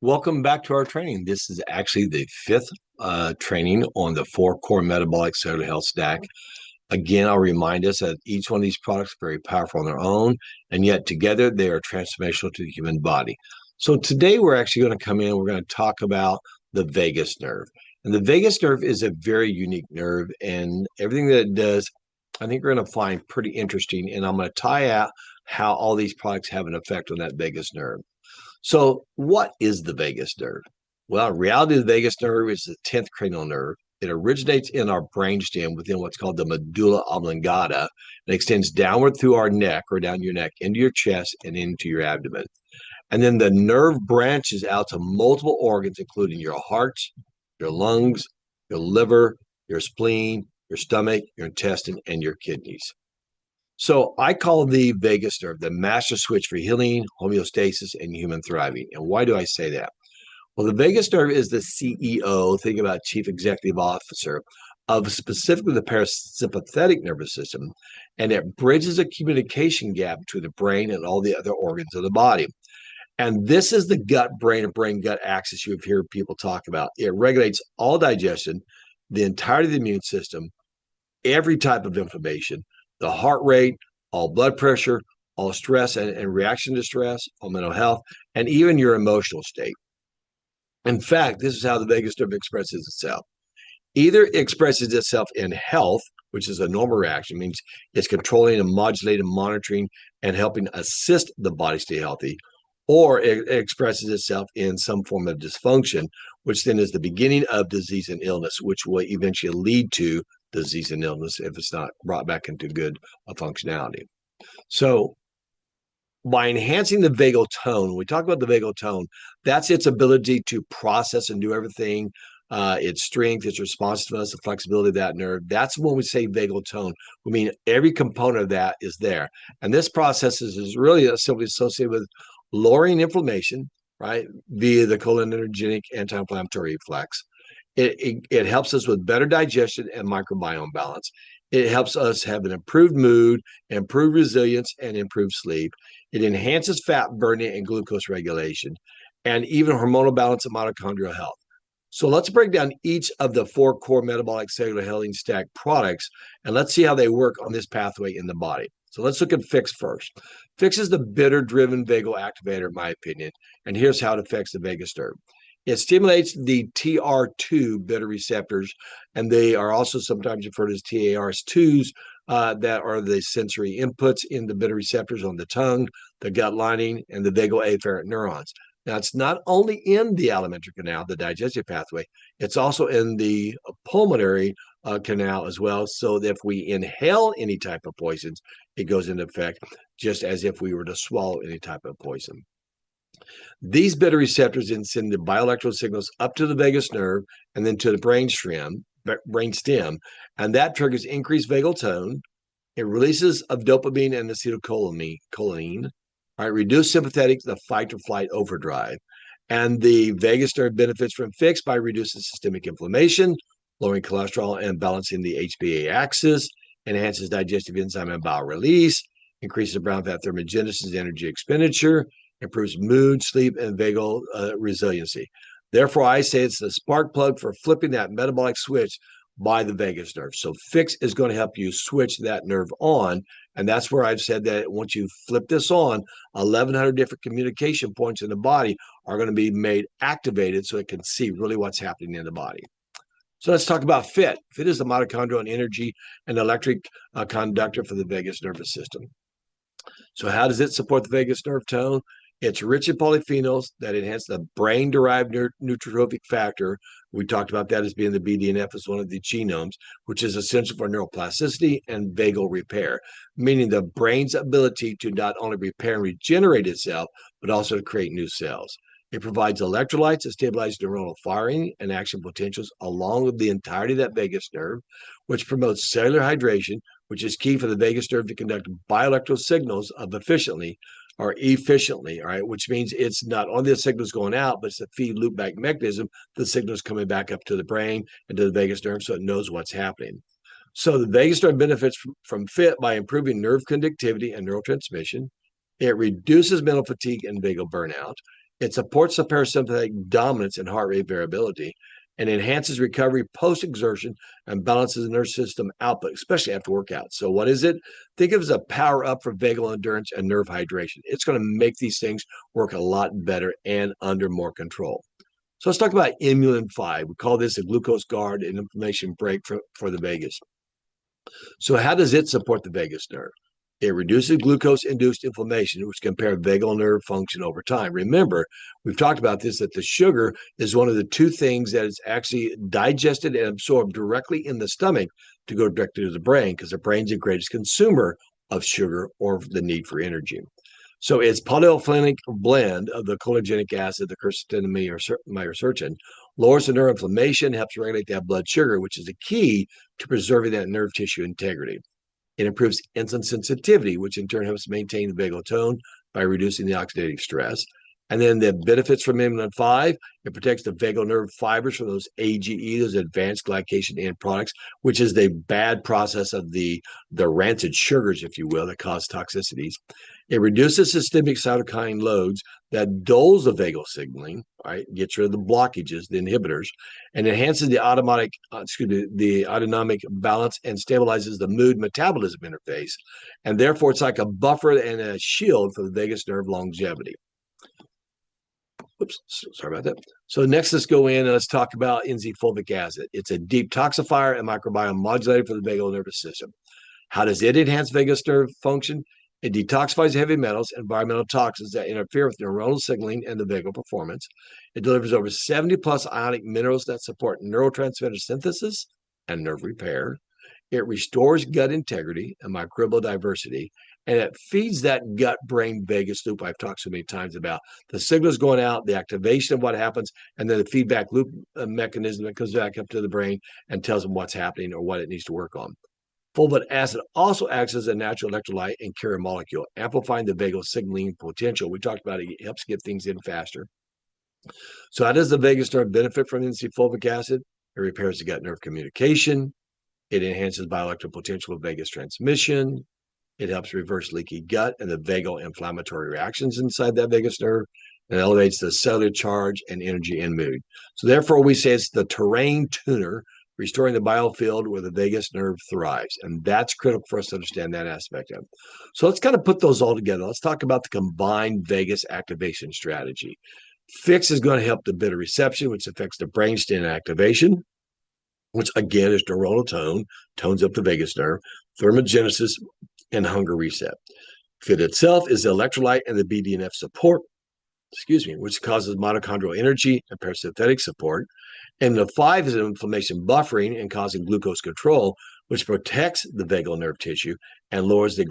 Welcome back to our training. This is actually the fifth training on the four core metabolic cellular health stack. Again, I'll remind us that each one of these products is very powerful on their own, and yet together they are transformational to the human body. So today we're actually going to come in, we're going to talk about the vagus nerve. And the vagus nerve is a very unique nerve, and everything that it does, I think we're going to find pretty interesting. And I'm going to tie out how all these products have an effect on that vagus nerve. So, what is the vagus nerve? Well, in reality, the vagus nerve is the 10th cranial nerve. It originates in our brainstem within what's called the medulla oblongata and extends downward through our neck or down your neck into your chest and into your abdomen. And then the nerve branches out to multiple organs, including your heart, your lungs, your liver, your spleen, your stomach, your intestine, and your kidneys. So I call the vagus nerve the master switch for healing, homeostasis, and human thriving. And why do I say that? Well, the vagus nerve is the CEO, think about chief executive officer, of specifically the parasympathetic nervous system, and it bridges a communication gap between the brain and all the other organs of the body. And this is the gut brain or brain gut axis you've heard people talk about. It regulates all digestion, the entirety of the immune system, every type of inflammation, the heart rate, all blood pressure, all stress and reaction to stress, all mental health, and even your emotional state. In fact, this is how the vagus nerve expresses itself. Either it expresses itself in health, which is a normal reaction, means it's controlling and modulating, monitoring, and helping assist the body stay healthy, or it expresses itself in some form of dysfunction, which then is the beginning of disease and illness, which will eventually lead to disease and illness if it's not brought back into good functionality. So by enhancing the vagal tone, when we talk about the vagal tone, that's its ability to process and do everything, its strength, its responsiveness, the flexibility of that nerve. That's when we say vagal tone. We mean every component of that is there. And this process is really simply associated with lowering inflammation, right, via the cholinergic anti-inflammatory reflex. It helps us with better digestion and microbiome balance. It helps us have an improved mood, improved resilience, and improved sleep. It enhances fat burning and glucose regulation, and even hormonal balance and mitochondrial health. So let's break down each of the four core metabolic cellular healing stack products, and let's see how they work on this pathway in the body. So let's look at Fix first. Fix is the bitter-driven vagal activator, in my opinion, and here's how it affects the vagus nerve. It stimulates the TR2 beta receptors, and they are also sometimes referred to as TARS2s, that are the sensory inputs in the beta receptors on the tongue, the gut lining, and the vagal afferent neurons. Now, it's not only in the alimentary canal, the digestive pathway, it's also in the pulmonary canal as well. So if we inhale any type of poisons, it goes into effect just as if we were to swallow any type of poison. These beta receptors then send the bioelectrical signals up to the vagus nerve and then to the brainstem, and that triggers increased vagal tone. It releases of dopamine and acetylcholine, right? Reduce sympathetic, the fight or flight overdrive. And the vagus nerve benefits from Fix by reducing systemic inflammation, lowering cholesterol, and balancing the HPA axis, enhances digestive enzyme and bile release, increases brown fat thermogenesis and energy expenditure, improves mood, sleep, and vagal resiliency. Therefore, I say it's the spark plug for flipping that metabolic switch by the vagus nerve. So Fix is going to help you switch that nerve on. And that's where I've said that once you flip this on, 1,100 different communication points in the body are going to be made activated so it can see really what's happening in the body. So let's talk about FIT. FIT is the mitochondrial and energy and electric conductor for the vagus nervous system. So how does it support the vagus nerve tone? It's rich in polyphenols that enhance the brain-derived neurotrophic factor. We talked about that as being the BDNF as one of the genomes, which is essential for neuroplasticity and vagal repair, meaning the brain's ability to not only repair and regenerate itself, but also to create new cells. It provides electrolytes that stabilize neuronal firing and action potentials along with the entirety of that vagus nerve, which promotes cellular hydration, which is key for the vagus nerve to conduct bioelectrical signals efficiently, all right, which means it's not only the signals going out, but it's a feed loop back mechanism. The signals coming back up to the brain and to the vagus nerve so it knows what's happening. So the vagus nerve benefits from FIT by improving nerve conductivity and neurotransmission. It reduces mental fatigue and vagal burnout. It supports the parasympathetic dominance and heart rate variability and enhances recovery post-exertion and balances the nervous system output, especially after workouts. So what is it? Think of it as a power up for vagal endurance and nerve hydration. It's going to make these things work a lot better and under more control. So let's talk about Imulin 5. We call this a glucose guard and inflammation brake for the vagus. So how does it support the vagus nerve? It reduces glucose-induced inflammation, which can impair vagal nerve function over time. Remember, we've talked about this, that the sugar is one of the two things that is actually digested and absorbed directly in the stomach to go directly to the brain, because the brain's the greatest consumer of sugar or the need for energy. So its polyolefinic blend of the cholinergic acid, the quercetin or myrisertin, lowers the neuroinflammation, helps regulate that blood sugar, which is the key to preserving that nerve tissue integrity. It improves insulin sensitivity, which in turn helps maintain the vagal tone by reducing the oxidative stress. And then the benefits from Imulin 5, it protects the vagal nerve fibers from those AGE, those advanced glycation end products, which is the bad process of the rancid sugars, if you will, that cause toxicities. It reduces systemic cytokine loads that dulls the vagal signaling, right? Gets rid of the blockages, the inhibitors, and enhances the autonomic balance and stabilizes the mood metabolism interface. And therefore, it's like a buffer and a shield for the vagus nerve longevity. Oops, sorry about that. So next, let's go in and let's talk about N-Z-fulvic acid. It's a detoxifier and microbiome modulator for the vagal nervous system. How does it enhance vagus nerve function? It detoxifies heavy metals and environmental toxins that interfere with neuronal signaling and the vagal performance. It delivers over 70 plus ionic minerals that support neurotransmitter synthesis and nerve repair. It restores gut integrity and microbial diversity, and it feeds that gut-brain vagus loop I've talked so many times about. The signals going out, the activation of what happens, and then the feedback loop mechanism that comes back up to the brain and tells them what's happening or what it needs to work on. Fulvic acid also acts as a natural electrolyte and carrier molecule, amplifying the vagal signaling potential. We talked about it helps get things in faster. So how does the vagus nerve benefit from N-Z-fulvic acid? It repairs the gut nerve communication. It enhances bioelectrical potential of vagus transmission. It helps reverse leaky gut and the vagal inflammatory reactions inside that vagus nerve. It elevates the cellular charge and energy and mood. So therefore, we say it's the terrain tuner, restoring the biofield where the vagus nerve thrives. And that's critical for us to understand that aspect of it. So let's kind of put those all together. Let's talk about the combined vagus activation strategy. Fix is going to help the beta reception, which affects the brainstem activation, which again is neuronal tone, tones up the vagus nerve, thermogenesis, and hunger reset. FIT itself is the electrolyte and the BDNF support, which causes mitochondrial energy and parasympathetic support. And the 5 is an inflammation buffering and causing glucose control, which protects the vagal nerve tissue and lowers the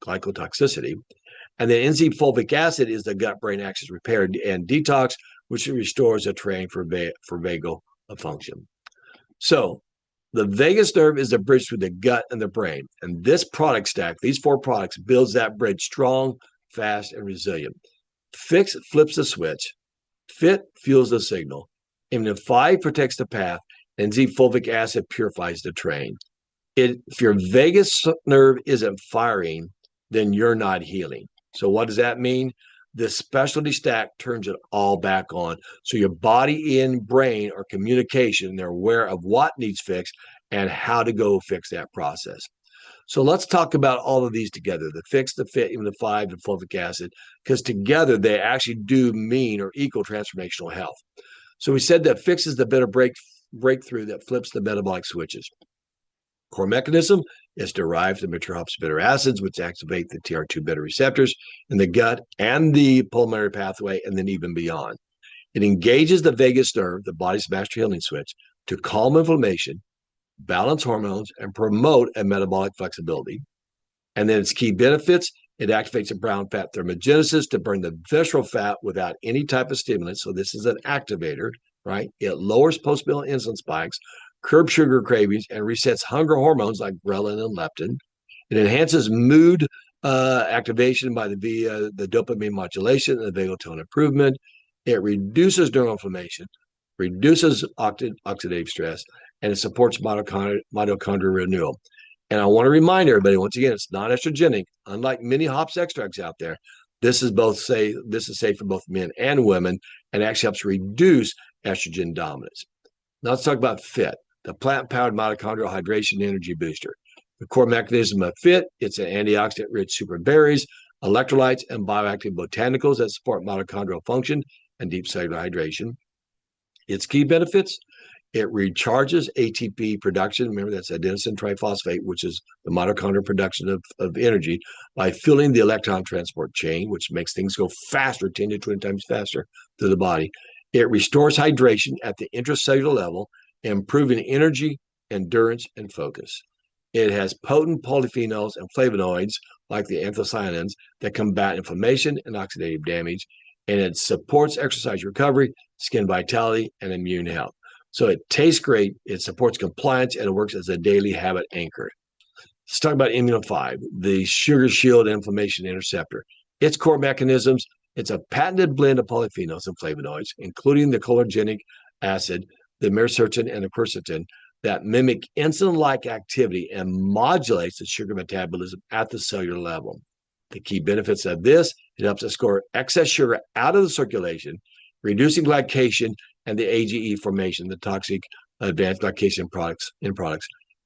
glycotoxicity. And the N-Z-fulvic acid is the gut-brain axis repair and detox, which restores the terrain for vagal function. So the vagus nerve is the bridge between the gut and the brain. And this product stack, these 4 products, builds that bridge strong, fast, and resilient. Fix flips the switch. FIT fuels the signal. Imulin 5 protects the path. And N-Z-fulvic acid purifies the terrain. If your vagus nerve isn't firing, then you're not healing. So what does that mean? This specialty stack turns it all back on. So your body and brain are communication. They're aware of what needs fixed and how to go fix that process. So let's talk about all of these together, the fix, the fit, even the 5, the fulvic acid, because together they actually do mean or equal transformational health. So we said that fix is the beta breakthrough that flips the metabolic switches. Core mechanism is derived from mature hops bitter acids, which activate the TR2 beta receptors in the gut and the pulmonary pathway, and then even beyond. It engages the vagus nerve, the body's master healing switch, to calm inflammation, balance hormones, and promote a metabolic flexibility. And then its key benefits, it activates the brown fat thermogenesis to burn the visceral fat without any type of stimulant. So this is an activator, right? It lowers post-meal insulin spikes, curbs sugar cravings, and resets hunger hormones like ghrelin and leptin. It enhances mood activation by the dopamine modulation and the vagal tone improvement. It reduces neuroinflammation, reduces oxidative stress, and it supports mitochondrial renewal. And I want to remind everybody, once again, it's non-estrogenic. Unlike many hops extracts out there, This is safe for both men and women, and actually helps reduce estrogen dominance. Now let's talk about FIT, the plant-powered mitochondrial hydration energy booster. The core mechanism of FIT, it's an antioxidant-rich super berries, electrolytes, and bioactive botanicals that support mitochondrial function and deep cellular hydration. Its key benefits: it recharges ATP production. Remember, that's adenosine triphosphate, which is the mitochondrial production of energy, by filling the electron transport chain, which makes things go faster, 10 to 20 times faster through the body. It restores hydration at the intracellular level, improving energy, endurance, and focus. It has potent polyphenols and flavonoids, like the anthocyanins, that combat inflammation and oxidative damage, and it supports exercise recovery, skin vitality, and immune health. So it tastes great, it supports compliance, and it works as a daily habit anchor. Let's talk about Immuno 5, the sugar shield inflammation interceptor. Its core mechanisms: it's a patented blend of polyphenols and flavonoids, including the cholinergic acid, the myrisertine, and the quercetin, that mimic insulin-like activity and modulates the sugar metabolism at the cellular level. The key benefits of this: it helps escort excess sugar out of the circulation, reducing glycation and the AGE formation, the toxic advanced glycation products.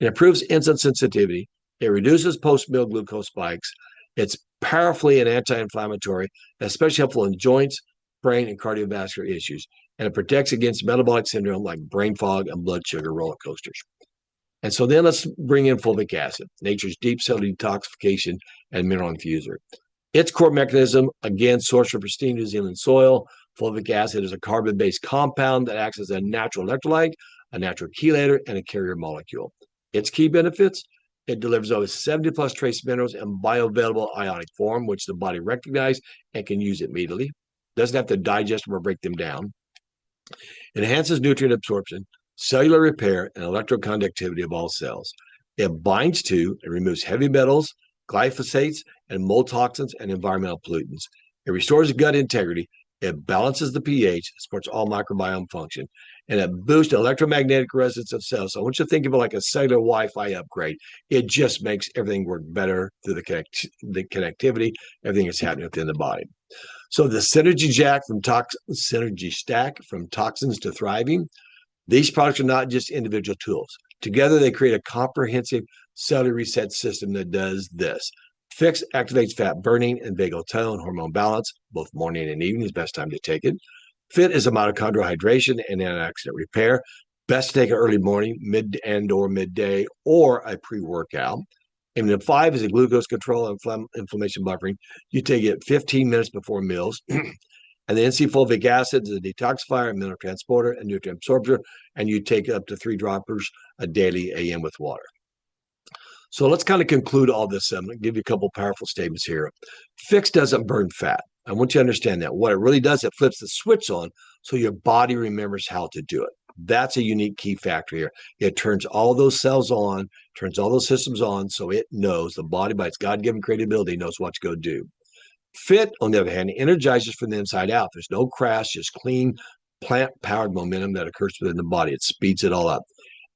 It improves insulin sensitivity. It reduces post-meal glucose spikes. It's powerfully an anti-inflammatory, especially helpful in joints, brain, and cardiovascular issues. And it protects against metabolic syndrome like brain fog and blood sugar roller coasters. And so then let's bring in fulvic acid, nature's deep cell detoxification and mineral infuser. Its core mechanism, again, sourced from pristine New Zealand soil. Fulvic acid is a carbon-based compound that acts as a natural electrolyte, a natural chelator, and a carrier molecule. Its key benefits: it delivers over 70 plus trace minerals in bioavailable ionic form, which the body recognizes and can use immediately. Doesn't have to digest them or break them down. It enhances nutrient absorption, cellular repair, and electroconductivity of all cells. It binds to and removes heavy metals, glyphosates, and mold toxins and environmental pollutants. It restores gut integrity. It balances the pH, supports all microbiome function, and it boosts electromagnetic resonance of cells. So I want you to think of it like a cellular Wi-Fi upgrade. It just makes everything work better through the connectivity, everything that's happening within the body. So the Synergy Stack, from toxins to thriving. These products are not just individual tools. Together, they create a comprehensive cellular reset system that does this: Fix activates fat burning and vagal tone, hormone balance, both morning and evening is best time to take it. FIT is a mitochondrial hydration and antioxidant repair. Best to take it early morning, mid and or midday, or a pre-workout. Immuno 5 is a glucose control and inflammation buffering. You take it 15 minutes before meals. And the NC fulvic acid is a detoxifier, mineral transporter, and nutrient absorber, and you take up to 3 droppers a daily AM with water. So let's kind of conclude all this. I'm going to give you a couple powerful statements here. Fix doesn't burn fat. I want you to understand that. What it really does, it flips the switch on so your body remembers how to do it. That's a unique key factor here. It turns all those cells on, turns all those systems on, so it knows, the body, by its God-given creativity, knows what to go do. FIT, on the other hand, energizes from the inside out. There's no crash, just clean, plant-powered momentum that occurs within the body. It speeds it all up.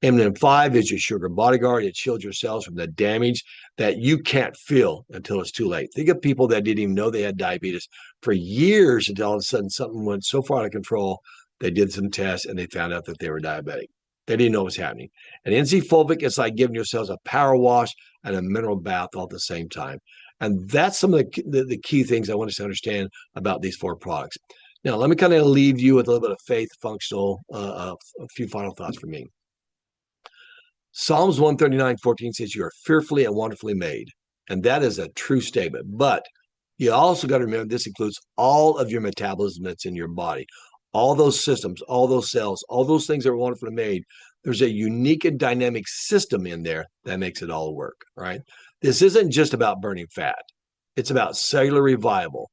Immuno 5 is your sugar bodyguard. It shields your cells from the damage that you can't feel until it's too late. Think of people that didn't even know they had diabetes for years until all of a sudden something went so far out of control, they did some tests and they found out that they were diabetic. They didn't know what was happening. And NC Fulvic is like giving yourselves a power wash and a mineral bath all at the same time. And that's some of the key things I want us to understand about these 4 products. Now, let me kind of leave you with a little bit of faith, functional, a few final thoughts for me. Psalms 139:14 says you are fearfully and wonderfully made. And that is a true statement. But you also got to remember this includes all of your metabolism that's in your body, all those systems, all those cells, all those things that are wonderfully made. There's a unique and dynamic system in there that makes it all work, right? This isn't just about burning fat. It's about cellular revival,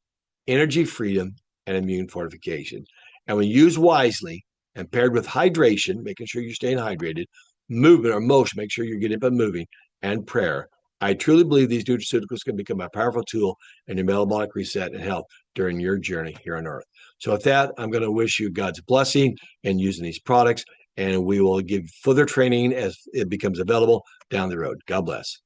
energy freedom, and immune fortification. And when used wisely and paired with hydration, making sure you're staying hydrated, movement or motion, make sure you're getting up and moving, and prayer, I truly believe these nutraceuticals can become a powerful tool in your metabolic reset and health during your journey here on Earth. So with that, I'm going to wish you God's blessing in using these products, and we will give further training as it becomes available down the road. God bless.